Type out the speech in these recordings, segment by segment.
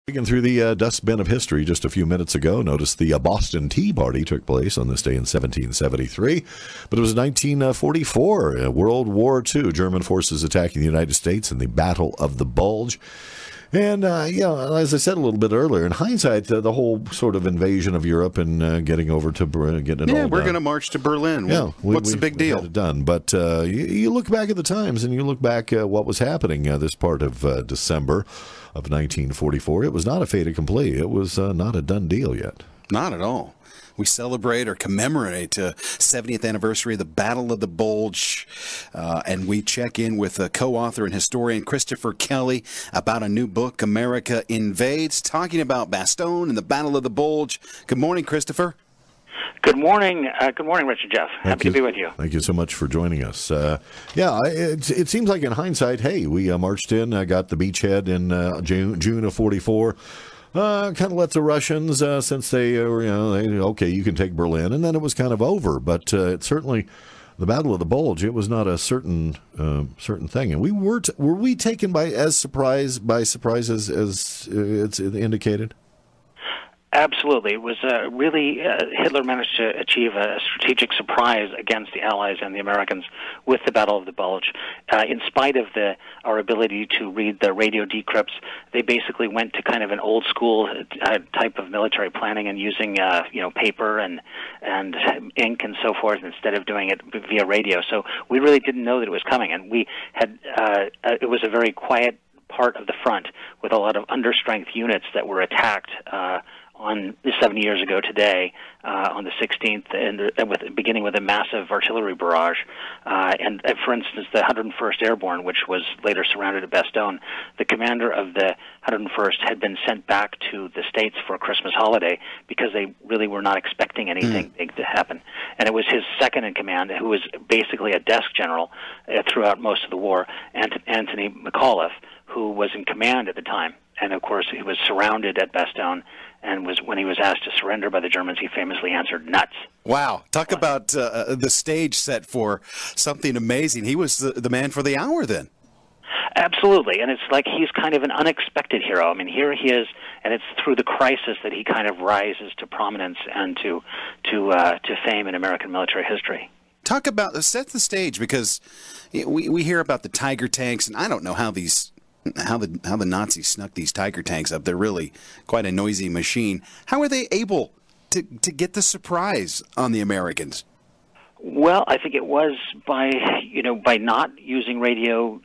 Digging through the dustbin of history just a few minutes ago, noticed the Boston Tea Party took place on this day in 1773, but it was 1944, World War II, German forces attacking the United States in the Battle of the Bulge. And, as I said a little bit earlier, in hindsight, the whole sort of invasion of Europe and getting over to getting it all done. We're going to march to Berlin. Yeah, what's the big deal? We had it done. But you look back at the times and you look back at what was happening this part of December of 1944. It was not a fait accompli. It was not a done deal yet. Not at all. We celebrate or commemorate 70th anniversary of the Battle of the Bulge, and we check in with co-author and historian Christopher Kelly about a new book, America Invades, talking about Bastogne and the Battle of the Bulge. Good morning, Christopher. Good morning. Good morning, Richard Jeff. Happy to be with you. Thank you so much for joining us. It seems like in hindsight, hey, we marched in, got the beachhead in June of 44. Kind of let the Russians, since they okay, you can take Berlin, and then it was kind of over. But it certainly, the Battle of the Bulge, it was not a certain thing, and were we taken by surprise as it's indicated? Absolutely. It was really, Hitler managed to achieve a strategic surprise against the Allies and the Americans with the Battle of the Bulge. In spite of our ability to read the radio decrypts, they basically went to kind of an old school type of military planning and using paper and ink and so forth instead of doing it via radio. So we really didn't know that it was coming, and we had it was a very quiet part of the front with a lot of understrength units that were attacked on 70 years ago today, on the 16th, and beginning with a massive artillery barrage. And for instance, the 101st Airborne, which was later surrounded at Bastogne, the commander of the 101st had been sent back to the States for a Christmas holiday because they really were not expecting anything big to happen. And it was his second in command, who was basically a desk general throughout most of the war, Anthony McAuliffe, who was in command at the time. And, of course, he was surrounded at Bastogne, and when he was asked to surrender by the Germans, he famously answered, "Nuts." Wow. Talk about the stage set for something amazing. He was the man for the hour then. Absolutely, and it's like he's kind of an unexpected hero. I mean, here he is, and it's through the crisis that he kind of rises to prominence and to fame in American military history. Talk about, set the stage, because we hear about the Tiger tanks, and I don't know how the Nazis snuck these Tiger tanks up. They're really quite a noisy machine. How were they able to get the surprise on the Americans? Well, I think it was by not using radio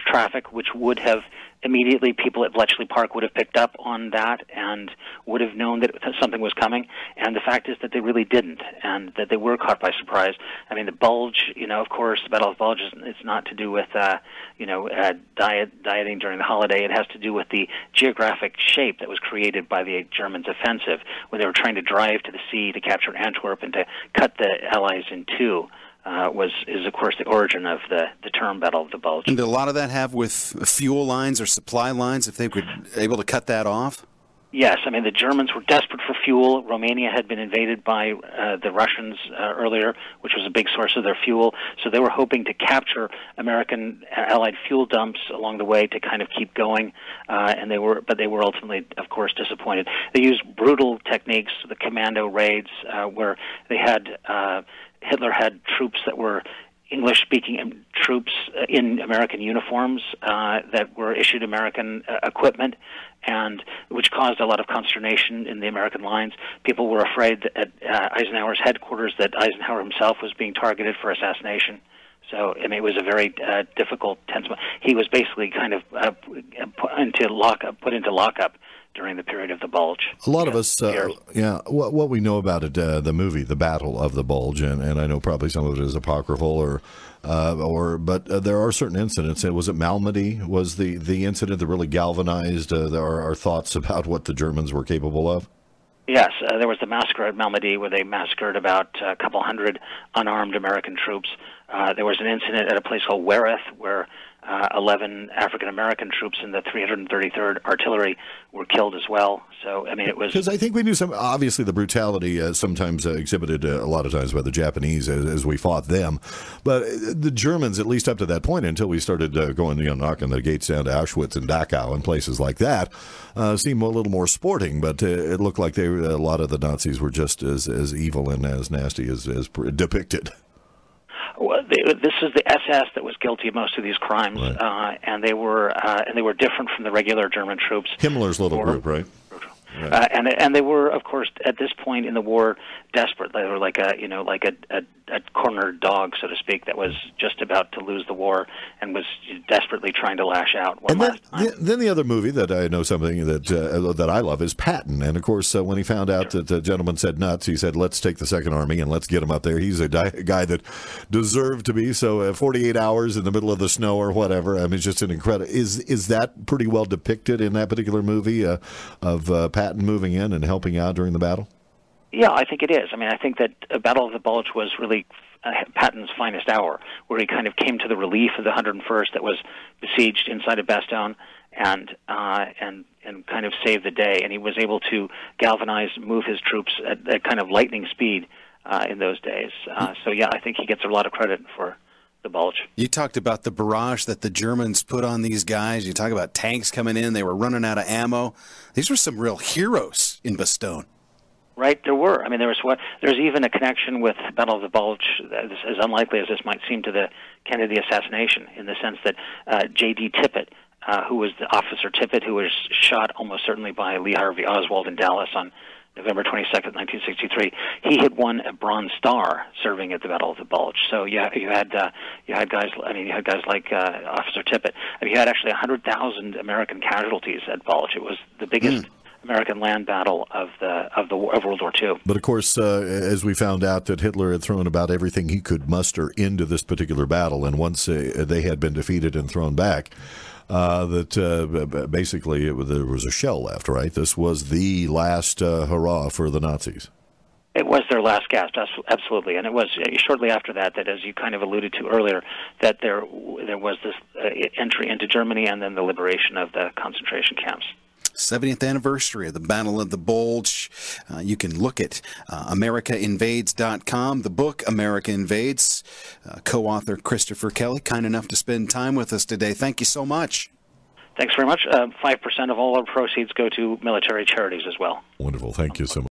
traffic, which would have immediately people at Bletchley Park would have picked up on that and would have known that something was coming. And the fact is that they really didn't, and that they were caught by surprise. I mean, the Bulge, of course, the Battle of the Bulge it's not to do with, dieting during the holiday. It has to do with the geographic shape that was created by the Germans' offensive when they were trying to drive to the sea to capture Antwerp and to cut the Allies in two. Is of course the origin of the term Battle of the Bulge. And did a lot of that have with fuel lines or supply lines, if they were able to cut that off? Yes, I mean, the Germans were desperate for fuel. Romania had been invaded by the Russians earlier, which was a big source of their fuel. So they were hoping to capture American Allied fuel dumps along the way to kind of keep going, but they were ultimately, of course, disappointed. They used brutal techniques, the commando raids, where they had Hitler had troops that were English-speaking troops in American uniforms that were issued American equipment, and which caused a lot of consternation in the American lines. People were afraid that at Eisenhower's headquarters that Eisenhower himself was being targeted for assassination. So, I mean, it was a very difficult, tense moment. He was basically kind of put into lockup during the period of the Bulge. A lot of us, what we know about it, the movie, The Battle of the Bulge, and I know probably some of it is apocryphal, but there are certain incidents. Was it Malmedy was the incident that really galvanized our thoughts about what the Germans were capable of? Yes, there was the massacre at Malmedy where they massacred about a couple hundred unarmed American troops. There was an incident at a place called Wereth where 11 African-American troops in the 333rd Artillery were killed as well. So, I mean, it was... Because I think we knew obviously the brutality sometimes exhibited a lot of times by the Japanese as we fought them. But the Germans, at least up to that point, until we started going, knocking the gates down to Auschwitz and Dachau and places like that, seemed a little more sporting. But it looked like a lot of the Nazis were just as evil and as nasty as depicted. Well, this is the SS that was guilty of most of these crimes, right. And they were different from the regular German troops. Himmler's little group, right? Right. And they were, of course, at this point in the war, desperate. They were like a cornered dog, so to speak, that was just about to lose the war and was desperately trying to lash out one last time. Then the other movie that I know something that I love is Patton. And of course, when he found out that the gentleman said nuts, he said, "Let's take the Second Army and let's get him up there." He's a guy that deserved to be. So 48 hours in the middle of the snow or whatever. I mean, it's just an incredible. Is that pretty well depicted in that particular movie of Patton moving in and helping out during the battle? Yeah, I think it is. I mean, I think that Battle of the Bulge was really Patton's finest hour, where he kind of came to the relief of the 101st that was besieged inside of Bastogne and kind of saved the day. And he was able to galvanize, move his troops at kind of lightning speed in those days. So, yeah, I think he gets a lot of credit for the Bulge. You talked about the barrage that the Germans put on these guys. You talk about tanks coming in. They were running out of ammo. These were some real heroes in Bastogne. Right, there were. I mean, there's even a connection with Battle of the Bulge, as unlikely as this might seem to the Kennedy assassination, in the sense that J.D. Tippit, who was the Officer Tippit, who was shot almost certainly by Lee Harvey Oswald in Dallas on November 22nd, 1963, he had won a Bronze Star serving at the Battle of the Bulge. So you had guys. I mean, you had guys like Officer Tippit. I mean, you had actually 100,000 American casualties at Bulge. It was the biggest American land battle of World War II. But of course, as we found out, that Hitler had thrown about everything he could muster into this particular battle, and once they had been defeated and thrown back, basically there was a shell left, right? This was the last hurrah for the Nazis. It was their last gasp, absolutely. And it was shortly after that, as you kind of alluded to earlier, that there was this entry into Germany and then the liberation of the concentration camps. 70th anniversary of the Battle of the Bulge. You can look at AmericaInvades.com. The book, America Invades. Co-author Christopher Kelly, kind enough to spend time with us today. Thank you so much. Thanks very much. 5% of all our proceeds go to military charities as well. Wonderful. Thank you so much.